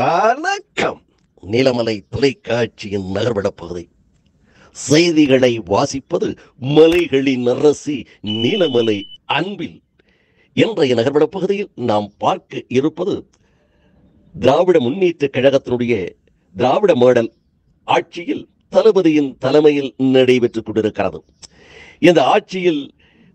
வணக்கம். நீலமலை தொலைக்காட்சியின் நகர்வட பகுதி செய்திகளை வாசிப்பது மலைகளின் அரசி நீலமலை அன்பில். இன்றைய நகர்வட பகுதியில் நாம் பார்க்க இருப்பது திராவிட முன்னேற்ற கழகத்தினுடைய திராவிட மாடல் ஆட்சியில் தளபதியின் தலைமையில் நடைபெற்றுக் கொண்டிருக்கிறது. இந்த ஆட்சியில்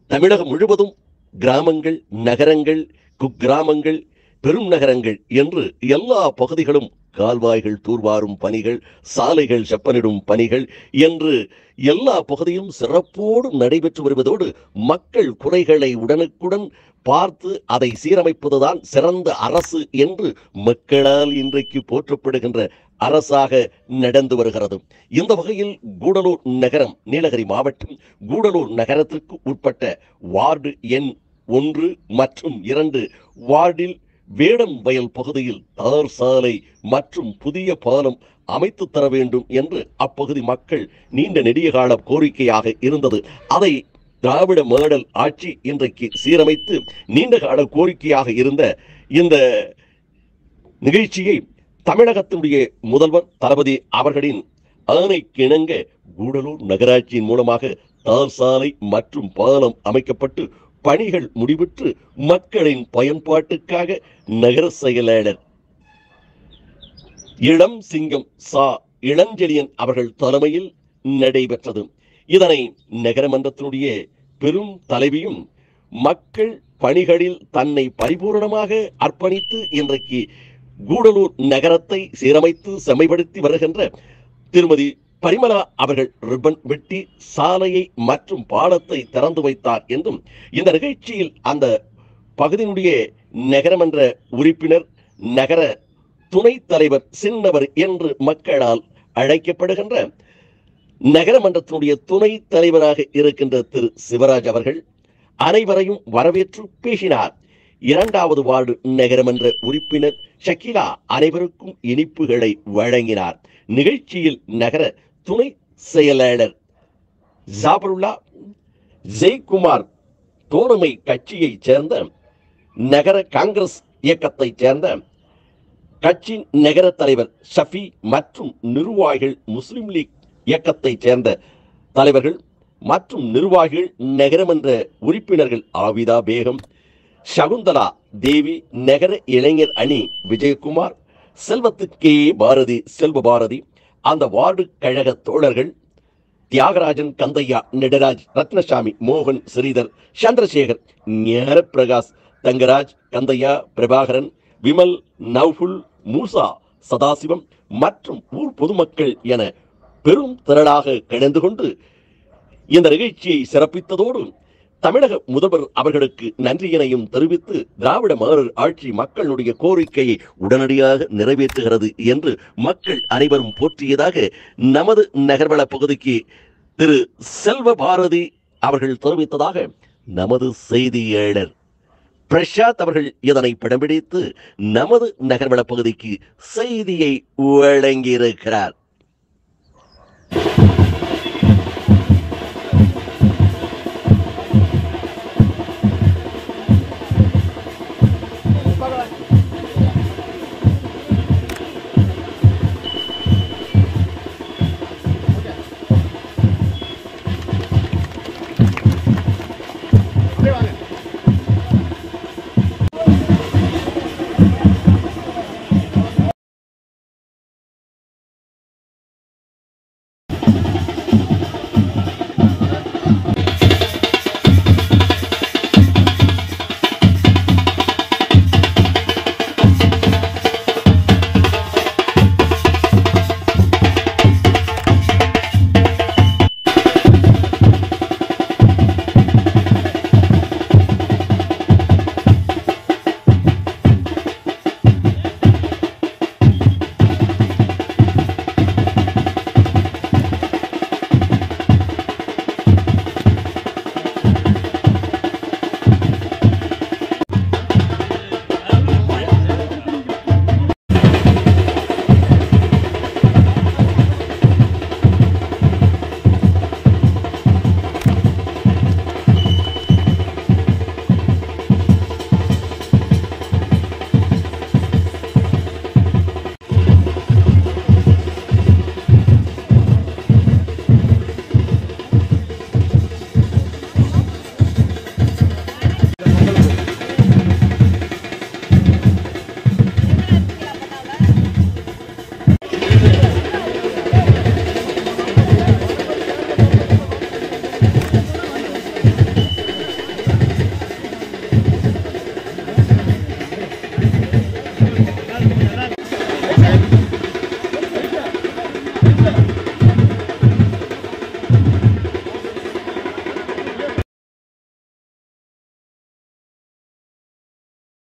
தமிழகம் முழுவதும் கிராமங்கள், நகரங்கள், குக்கிராமங்கள், பெரும் நகரங்கள் என்று எல்லா பகுதிகளும் கால்வாய்கள் தூர்வாரும் பணிகள், சாலைகள் செப்பனிடும் பணிகள் என்று எல்லா பகுதியும் சிறப்போடு நடைபெற்று வருவதோடு மக்கள் குறைகளை உடனுக்குடன் பார்த்து அதை சீரமைப்பதுதான் சிறந்த அரசு என்று மக்களால் இன்றைக்கு போற்றப்படுகின்ற அரசாக நடந்து வருகிறது. இந்த வகையில் கூடலூர் நகரம், நீலகிரி மாவட்டம் கூடலூர் நகரத்திற்கு உட்பட்ட வார்டு எண் 1 மற்றும் 2 வார்டில் வேடம் வயல் பகுதியில் தார் சாலை மற்றும் புதிய பாலம் அமைத்து தர வேண்டும் என்று அப்பகுதி மக்கள் நீண்ட நெடிய கால கோரிக்கையாக இருந்தது. அதை திராவிட மாடல் ஆட்சி இன்றைக்கு சீரமைத்து நீண்ட கால கோரிக்கையாக இருந்த இந்த நிகழ்ச்சியை தமிழகத்தினுடைய முதல்வர் தளபதி அவர்களின் ஆணைக்கிணங்க கூடலூர் நகராட்சியின் மூலமாக தார் சாலை மற்றும் பாலம் அமைக்கப்பட்டு பணிகள் முடிவுற்று மக்களின் பயன்பாட்டுக்காக நகர செயலாளர் இளம் சிங்கம் சா இளஞ்செழியன் அவர்கள் தலைமையில் நடைபெற்றது. இதனை நகரமன்றத்தினுடைய பெரும் தலைவியும் மக்கள் பணிகளில் தன்னை பரிபூர்ணமாக அர்ப்பணித்து இன்றைக்கு கூடலூர் நகரத்தை சீரமைத்து செம்மைப்படுத்தி வருகின்ற திருமதி பரிமளா அவர்கள் ரிப்பன் வெட்டி சாலையை மற்றும் பாலத்தை திறந்து வைத்தார் என்றும் இந்த நிகழ்ச்சியில் அந்த பகுதியினுடைய நகரமன்ற உறுப்பினர், நகர துணைத் தலைவர் சின்னவர் என்று மக்களால் அழைக்கப்படுகின்ற நகரமன்றத்தினுடைய துணைத் தலைவராக இருக்கின்ற திரு சிவராஜ் அவர்கள் அனைவரையும் வரவேற்று பேசினார். 2வது வார்டு நகரமன்ற உறுப்பினர் ஷக்கிலா அனைவருக்கும் இனிப்புகளை வழங்கினார். நிகழ்ச்சியில் நகர துணை செயலாளர் ஜாபருல்லா, ஜெய்குமார் தோழமை கட்சியைச் சேர்ந்த நகர காங்கிரஸ் இயக்கத்தைச் சேர்ந்த கட்சி நகர தலைவர் ஷஃபி மற்றும் நிர்வாகிகள், முஸ்லிம் லீக் இயக்கத்தைச் சேர்ந்த தலைவர்கள் மற்றும் நிர்வாகிகள், நகரமன்ற உறுப்பினர்கள் ஆவிதா பேகம், சகுந்தலா தேவி, நகர இளைஞர் அணி விஜயகுமார், செல்வத்துக்கே பாரதி, செல்வ பாரதி, அந்த வார்டு கழக தோழர்கள் தியாகராஜன், கந்தையா, நெடராஜ், ரத்னசாமி, மோகன், ஸ்ரீதர், சந்திரசேகர், ஞானப்பிரகாஷ், தங்கராஜ், கந்தையா, பிரபாகரன், விமல், நவ்ஃபுல், மூசா, சதாசிவம் மற்றும் ஊர் பொதுமக்கள் என பெரும் திரளாக கலந்து கொண்டு இந்த நிகழ்ச்சியை சிறப்பித்ததோடு தமிழக முதல்வர் அவர்களுக்கு நன்றியினையும் தெரிவித்து திராவிட மாடல் ஆட்சி மக்களுடைய கோரிக்கையை உடனடியாக நிறைவேற்றுகிறது என்று மக்கள் அனைவரும் போற்றியதாக நமது நகர்வள பகுதிக்கு திரு செல்வ பாரதி அவர்கள் தெரிவித்ததாக நமது செய்தியாளர் பிரசாத் அவர்கள் இதனை படம் நமது நகர்வள பகுதிக்கு செய்தியை வழங்கியிருக்கிறார்.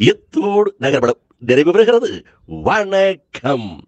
இத்தோடு நகர்படம் நிறைவு பெறுகிறது. வணக்கம்.